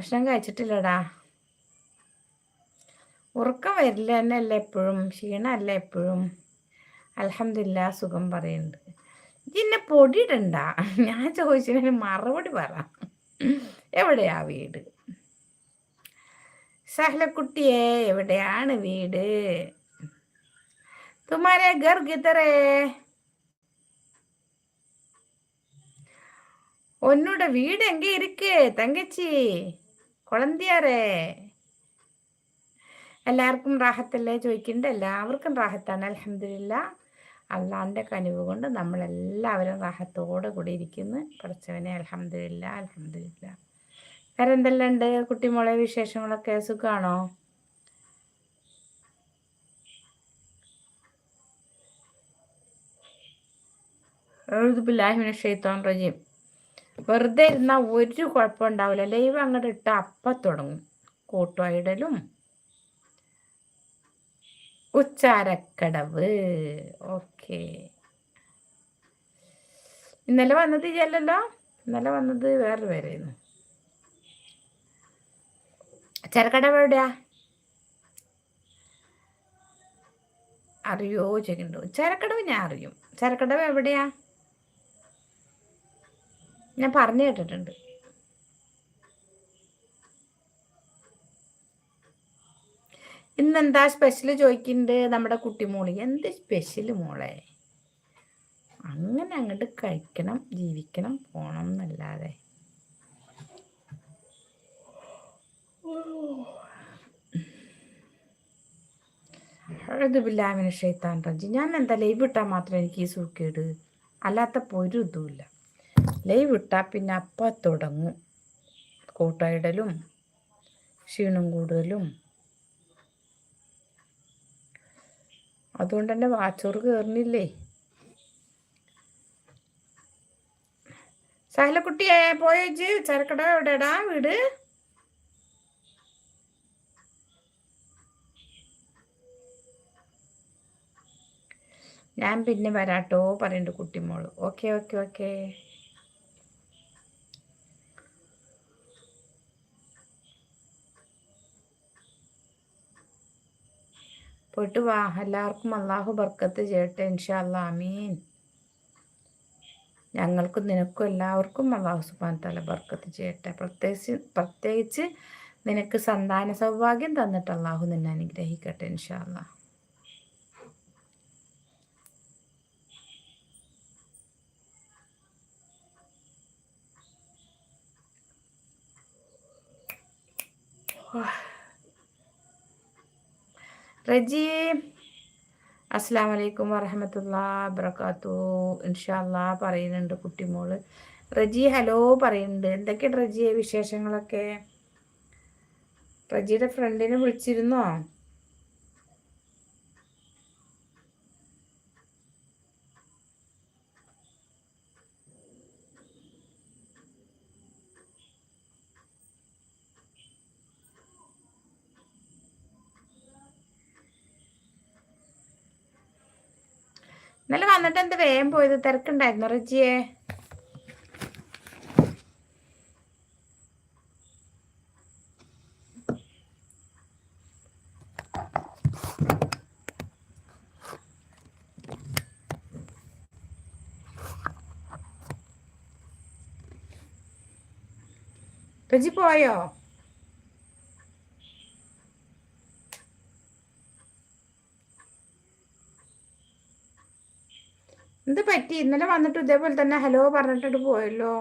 ഭക്ഷണം കഴിച്ചിട്ടില്ലടാ. ഉറക്കം വരില്ല തന്നെയല്ലേ എപ്പോഴും, ക്ഷീണമല്ല എപ്പോഴും. അൽഹംദുലില്ലാ സുഖം പറയുന്നുണ്ട്. ഇന്നെ പൊടിയിടണ്ട, ഞാൻ ചോദിച്ചതിന് മറുപടി പറ. എവിടെയാ വീട്? സഹലക്കുട്ടിയെ എവിടെയാണ് വീട്? തുമാരെ ഗർ കിതറേ? ഒന്നൂടെ വീട് എങ്ക ഇരിക്ക് തങ്കച്ചി കുളന്തിയാറേ? എല്ലാവർക്കും റാഹത്തല്ലേ ചോദിക്കുന്നുണ്ട്. എല്ലാവർക്കും റാഹത്താണ് അൽഹംദുലില്ലാ. അള്ളാൻ്റെ കനിവ് കൊണ്ട് നമ്മളെല്ലാവരും റാഹത്തോടെ കൂടി ഇരിക്കുന്നു. പഠിച്ചവനെ അൽഹംദുലില്ലാ അൽഹംദുലില്ലാ. വേറെ എന്തെല്ലാം ഉണ്ട് കുട്ടിമോളെ വിശേഷങ്ങളൊക്കെ? സുഖമാണോ? റജീം. വെറുതെ ഇരുന്നാൽ ഒരു കുഴപ്പമുണ്ടാവില്ല. ലൈവ് അങ്ങോട്ട് ഇട്ട അപ്പം തുടങ്ങും കൂട്ടുവായിടലും. ഉച്ചാരക്കടവ്. ഓക്കെ. ഇന്നലെ വന്നത് ഇല്ലല്ലോ. ഇന്നലെ വന്നത് വേറെ പേരായിരുന്നു. ചരക്കടവ് എവിടെയാ അറിയോ ചോദിക്കണ്ടോ? ചരക്കടവ് ഞാൻ അറിയും. ചരക്കടവ് എവിടെയാ ഞാൻ പറഞ്ഞു കേട്ടിട്ടുണ്ട്. ഇന്നെന്താ സ്പെഷ്യൽ ചോദിക്കുന്നുണ്ട് നമ്മുടെ കുട്ടിമോളി. എന്ത് സ്പെഷ്യൽ മോളെ? അങ്ങനെ അങ്ങോട്ട് കഴിക്കണം, ജീവിക്കണം, പോണം എന്നല്ലാതെ. ഞാൻ എന്താ ലൈവ് ഇട്ടാൽ മാത്രം എനിക്ക് ഈ സൂക്കേട്, അല്ലാത്ത ഒരു ഇതുമില്ല. ലൈവ് ഇട്ടാൽ പിന്നെ അപ്പം തുടങ്ങും കൂട്ടായിടലും ക്ഷീണം കൂടുതലും. അതുകൊണ്ട് തന്നെ വാച്ചോറ് കയറുന്നില്ലേ. സഹലക്കുട്ടിയെ പോയേച്ച് ചരക്കട എവിടെടാ വീട്? ഞാൻ പിന്നെ വരാട്ടോ പറയുന്നുണ്ട് കുട്ടിമോള്. Okay okay okay. പോയിട്ട് വാ. എല്ലാവർക്കും അള്ളാഹു ബർക്കത്ത് ചെയ്യട്ടെ ഇൻഷാ അല്ലാ. ആമീൻ. ഞങ്ങൾക്കും നിനക്കും എല്ലാവർക്കും അള്ളാഹു സുബ്ഹാനഹു തആല ബർക്കത്ത് ചെയ്യട്ടെ. പ്രത്യേകിച്ച് നിനക്ക് സന്താന സൗഭാഗ്യം തന്നിട്ട് അള്ളാഹു നിന്നെ അനുഗ്രഹിക്കട്ടെ ഇൻഷാ അല്ലാ. റജി അസ്സലാമു അലൈക്കും വറഹ്മത്തുള്ളാഹി വബറകാതുഹു. ഇൻഷാ അല്ലാ പറയുന്നുണ്ട് കുട്ടിമോള്. റജി ഹലോ പറയുന്നുണ്ട്. എന്തൊക്കെയാണ് റജിയെ വിശേഷങ്ങളൊക്കെ? റജിയുടെ ഫ്രണ്ടിനെ വിളിച്ചിരുന്നോ? ഇന്നലെ വന്നിട്ട് എന്ത് വേഗം പോയത്? തിരക്കുണ്ടായിരുന്നു റജിയെ? റജി പോയോ? എന്ത് പറ്റി? ഇന്നലെ വന്നിട്ട് ഇതേപോലെ തന്നെ ഹലോ പറഞ്ഞിട്ട് പോയല്ലോ.